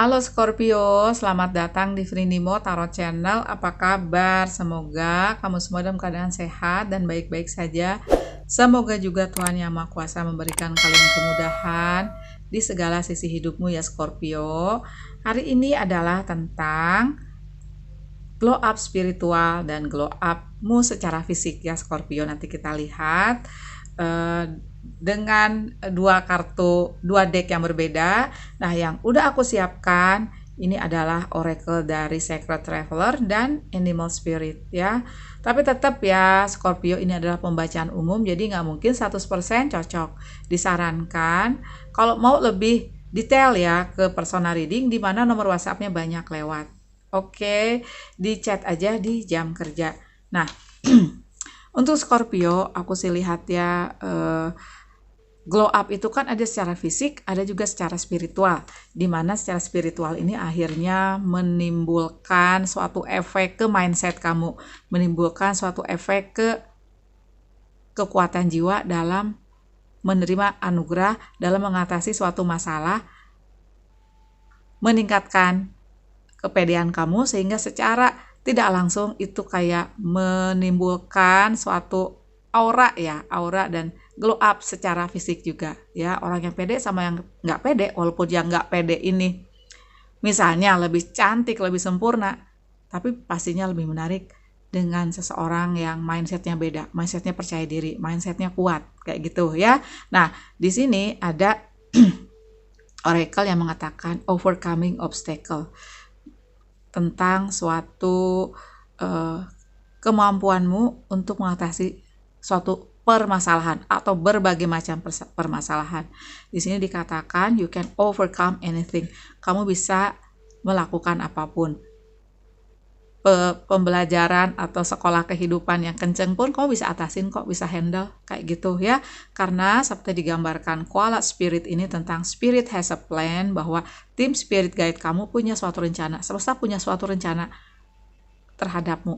Halo Scorpio, selamat datang di Frindimo Tarot Channel. Apa kabar? Semoga kamu semua dalam keadaan sehat dan baik-baik saja. Semoga juga Tuhan Yang Maha Kuasa memberikan kalian kemudahan di segala sisi hidupmu ya Scorpio. Hari ini adalah tentang glow up spiritual dan glow upmu secara fisik ya Scorpio. Nanti kita lihat dengan dua deck yang berbeda. Nah, yang udah aku siapkan ini adalah oracle dari Sacred Traveler dan Animal Spirit ya. Tapi tetap ya Scorpio, ini adalah pembacaan umum, jadi nggak mungkin 100% cocok. Disarankan kalau mau lebih detail ya ke personal reading, di mana nomor WhatsApp-nya banyak lewat. Oke, di chat aja di jam kerja. Nah, untuk Scorpio, aku sih lihat ya, glow up itu kan ada secara fisik, ada juga secara spiritual. Dimana secara spiritual ini akhirnya menimbulkan suatu efek ke mindset kamu, menimbulkan suatu efek ke kekuatan jiwa dalam menerima anugerah, dalam mengatasi suatu masalah, meningkatkan kepedean kamu, sehingga secara tidak langsung itu kayak menimbulkan suatu aura dan glow up secara fisik juga ya. Orang yang pede sama yang nggak pede, walaupun yang nggak pede ini misalnya lebih cantik, lebih sempurna, tapi pastinya lebih menarik dengan seseorang yang mindsetnya beda, mindsetnya percaya diri, mindsetnya kuat kayak gitu ya. Nah, di sini ada oracle yang mengatakan overcoming obstacle, tentang suatu kemampuanmu untuk mengatasi suatu permasalahan atau berbagai macam permasalahan. Di sini dikatakan you can overcome anything. Kamu bisa melakukan apapun. Pembelajaran atau sekolah kehidupan yang kenceng pun kamu bisa atasin kok, bisa handle kayak gitu ya. Karena seperti digambarkan koala spirit ini tentang spirit has a plan, bahwa tim spirit guide kamu punya suatu rencana, semesta punya suatu rencana terhadapmu,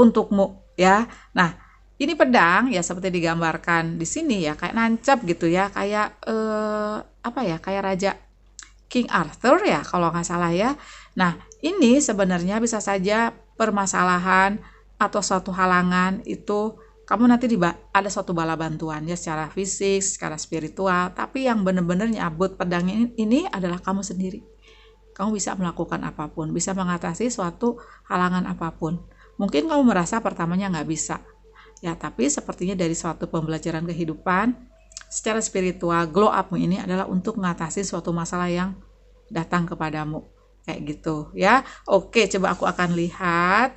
untukmu ya. Nah, ini pedang ya seperti digambarkan di sini ya, kayak nancap gitu ya, kayak kayak Raja King Arthur ya kalau nggak salah ya. Nah, ini sebenarnya bisa saja permasalahan atau suatu halangan itu kamu nanti ada suatu bala bantuan ya, secara fisik, secara spiritual, tapi yang benar-benar nyabut pedang ini adalah kamu sendiri. Kamu bisa melakukan apapun, bisa mengatasi suatu halangan apapun. Mungkin kamu merasa pertamanya nggak bisa ya, tapi sepertinya dari suatu pembelajaran kehidupan secara spiritual, glow upmu ini adalah untuk mengatasi suatu masalah yang datang kepadamu kayak gitu ya. Oke, coba aku akan lihat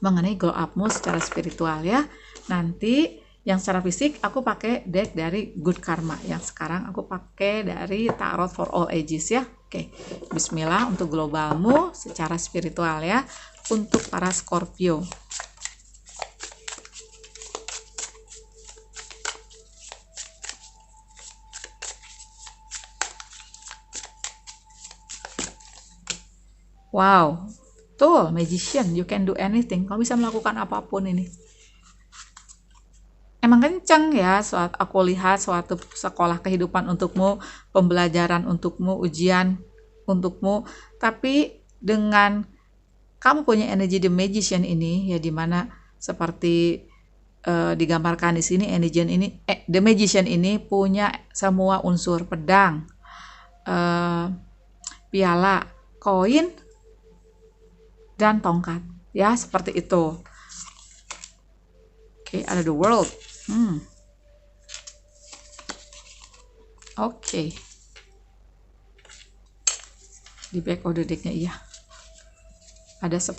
mengenai glow upmu secara spiritual ya. Nanti yang secara fisik aku pakai deck dari Good Karma, yang sekarang aku pakai dari Tarot for All Ages ya. Oke, bismillah untuk globalmu secara spiritual ya, untuk para Scorpio. Wow, tuh magician, you can do anything. Kamu bisa melakukan apapun ini. Emang kenceng ya, saat aku lihat suatu sekolah kehidupan untukmu, pembelajaran untukmu, ujian untukmu. Tapi dengan kamu punya energi the magician ini ya, dimana seperti digambarkan di sini, the magician ini punya semua unsur pedang, piala, koin, dan tongkat ya, seperti itu. Oke, ada the world. Oke. Di back of the deck-nya iya. Ada 10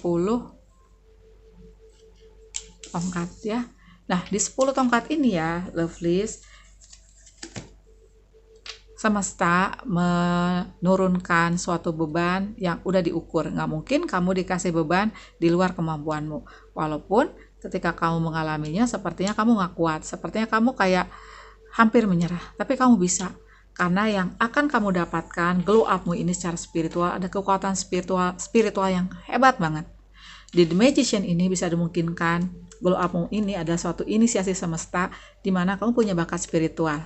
tongkat ya. Nah, di 10 tongkat ini ya, lovelies, semesta menurunkan suatu beban yang udah diukur. Nggak mungkin kamu dikasih beban di luar kemampuanmu. Walaupun ketika kamu mengalaminya sepertinya kamu nggak kuat, sepertinya kamu kayak hampir menyerah, tapi kamu bisa. Karena yang akan kamu dapatkan glow upmu ini secara spiritual, ada kekuatan spiritual yang hebat banget. Di The Magician ini bisa dimungkinkan glow upmu ini adalah suatu inisiasi semesta di mana kamu punya bakat spiritual.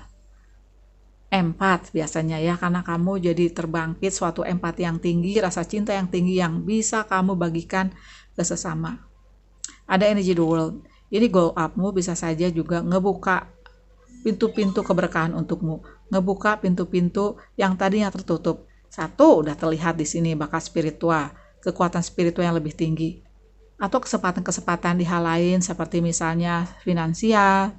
empat biasanya ya, karena kamu jadi terbangkit suatu empati yang tinggi, rasa cinta yang tinggi yang bisa kamu bagikan ke sesama. Ada energy the world. Ini glow upmu bisa saja juga ngebuka pintu-pintu keberkahan untukmu, ngebuka pintu-pintu yang tadinya tertutup. Satu udah terlihat di sini bakat spiritual, kekuatan spiritual yang lebih tinggi, atau kesempatan-kesempatan di hal lain seperti misalnya finansial,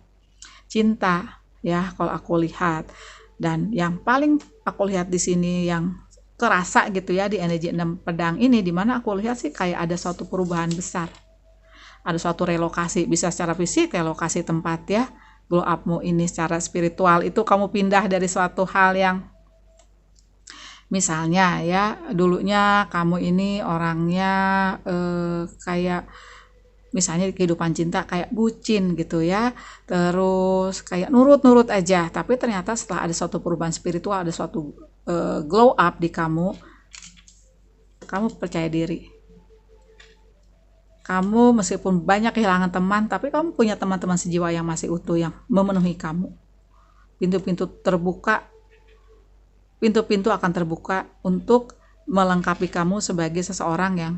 cinta, ya kalau aku lihat. Dan yang paling aku lihat di sini yang kerasa gitu ya di energi 6 pedang ini, dimana aku lihat sih kayak ada suatu perubahan besar, ada suatu relokasi, bisa secara fisik relokasi tempat ya. Glow upmu ini secara spiritual itu kamu pindah dari suatu hal yang misalnya ya dulunya kamu ini orangnya kayak misalnya di kehidupan cinta kayak bucin gitu ya, terus kayak nurut-nurut aja, tapi ternyata setelah ada suatu perubahan spiritual, ada suatu glow up di kamu percaya diri. Kamu meskipun banyak kehilangan teman, tapi kamu punya teman-teman sejiwa yang masih utuh, yang memenuhi kamu. Pintu-pintu akan terbuka untuk melengkapi kamu sebagai seseorang yang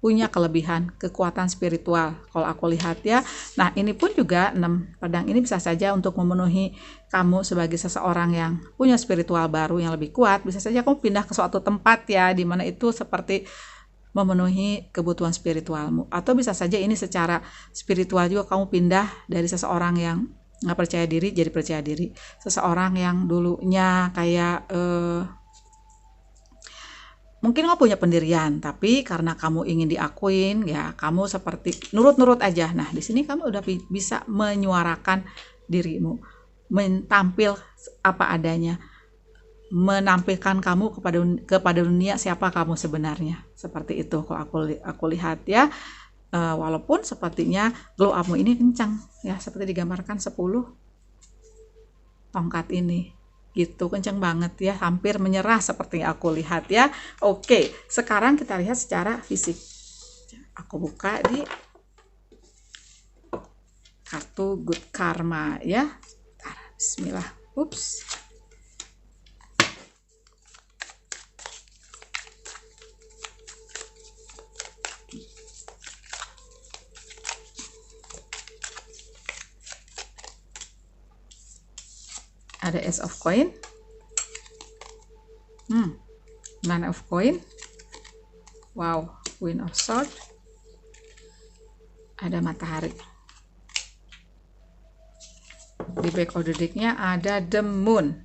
punya kelebihan, kekuatan spiritual kalau aku lihat ya. Nah ini pun juga 6 pedang ini bisa saja untuk memenuhi kamu sebagai seseorang yang punya spiritual baru yang lebih kuat. Bisa saja kamu pindah ke suatu tempat ya, dimana itu seperti memenuhi kebutuhan spiritualmu. Atau bisa saja ini secara spiritual juga kamu pindah dari seseorang yang nggak percaya diri jadi percaya diri. Seseorang yang dulunya kayak mungkin kamu punya pendirian, tapi karena kamu ingin diakuin, ya kamu seperti nurut-nurut aja. Nah, di sini kamu udah bisa menyuarakan dirimu, tampil apa adanya, menampilkan kamu kepada dunia siapa kamu sebenarnya. Seperti itu kalau aku lihat ya. Walaupun sepertinya glow upmu ini kencang ya, seperti digambarkan 10 tongkat ini. Gitu, kencang banget ya, hampir menyerah seperti yang aku lihat ya. Oke, sekarang kita lihat secara fisik. Aku buka di kartu good karma ya. Bismillah. Ups. Ada Ace of Coin, Nine of Coin, wow, Queen of Swords, ada matahari. Di back of the deck-nya ada the Moon.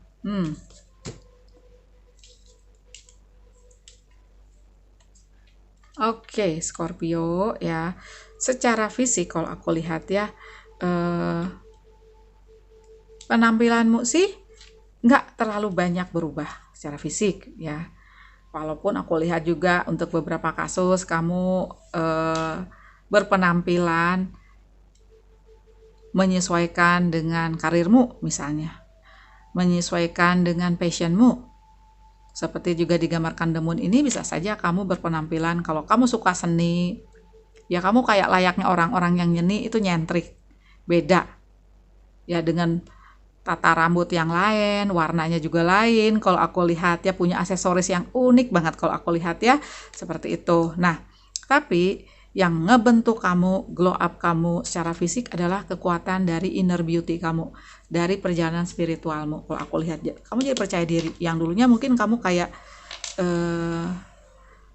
Oke, Scorpio ya. Secara fisik kalau aku lihat ya, penampilanmu sih nggak terlalu banyak berubah secara fisik ya. Walaupun aku lihat juga untuk beberapa kasus kamu berpenampilan menyesuaikan dengan karirmu misalnya, menyesuaikan dengan passionmu. Seperti juga digambarkan The Moon ini, bisa saja kamu berpenampilan, kalau kamu suka seni, ya kamu kayak layaknya orang-orang yang nyeni itu nyentrik, beda ya dengan tata rambut yang lain, warnanya juga lain. Kalau aku lihat ya punya aksesoris yang unik banget kalau aku lihat ya, seperti itu. Nah, tapi yang ngebentuk kamu, glow up kamu secara fisik adalah kekuatan dari inner beauty kamu, dari perjalanan spiritualmu. Kalau aku lihat, kamu jadi percaya diri. Yang dulunya mungkin kamu kayak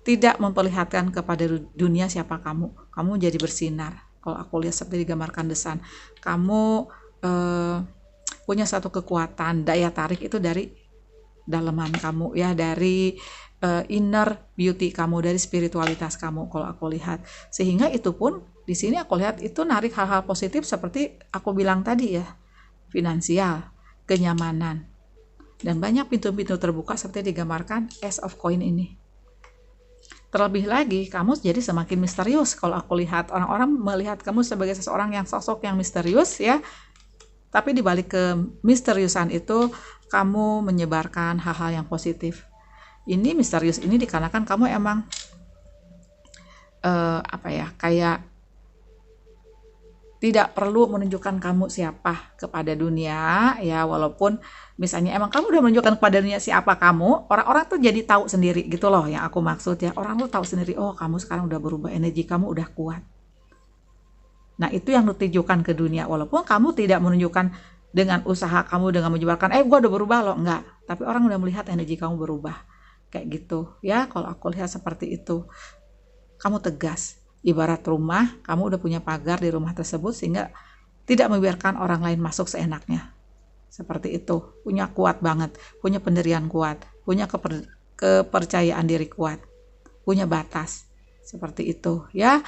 tidak memperlihatkan kepada dunia siapa kamu jadi bersinar. Kalau aku lihat seperti digambarkan desan, kamu punya satu kekuatan, daya tarik itu dari daleman kamu ya, dari inner beauty kamu, dari spiritualitas kamu kalau aku lihat. Sehingga itu pun di sini aku lihat itu narik hal-hal positif seperti aku bilang tadi ya, finansial, kenyamanan, dan banyak pintu-pintu terbuka seperti digambarkan Ace of Coin ini. Terlebih lagi kamu jadi semakin misterius kalau aku lihat. Orang-orang melihat kamu sebagai seseorang yang sosok yang misterius ya. Tapi di balik kemisteriusan itu, kamu menyebarkan hal-hal yang positif. Ini misterius ini dikarenakan kamu emang kayak tidak perlu menunjukkan kamu siapa kepada dunia ya, walaupun misalnya emang kamu udah menunjukkan kepada dunia siapa kamu, orang-orang tuh jadi tahu sendiri gitu loh yang aku maksud ya. Orang tuh tahu sendiri, oh kamu sekarang udah berubah, energi kamu udah kuat. Nah itu yang ditujukan ke dunia, walaupun kamu tidak menunjukkan dengan usaha kamu dengan menyebarkan, gue udah berubah loh, enggak. Tapi orang udah melihat energi kamu berubah. Kayak gitu ya, kalau aku lihat seperti itu. Kamu tegas, ibarat rumah, kamu udah punya pagar di rumah tersebut sehingga tidak membiarkan orang lain masuk seenaknya. Seperti itu, punya kuat banget, punya pendirian kuat, punya kepercayaan diri kuat, punya batas. Seperti itu ya.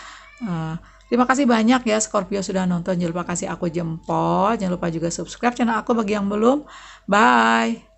Terima kasih banyak ya Scorpio sudah nonton. Jangan lupa kasih aku jempol, jangan lupa juga subscribe channel aku bagi yang belum. Bye.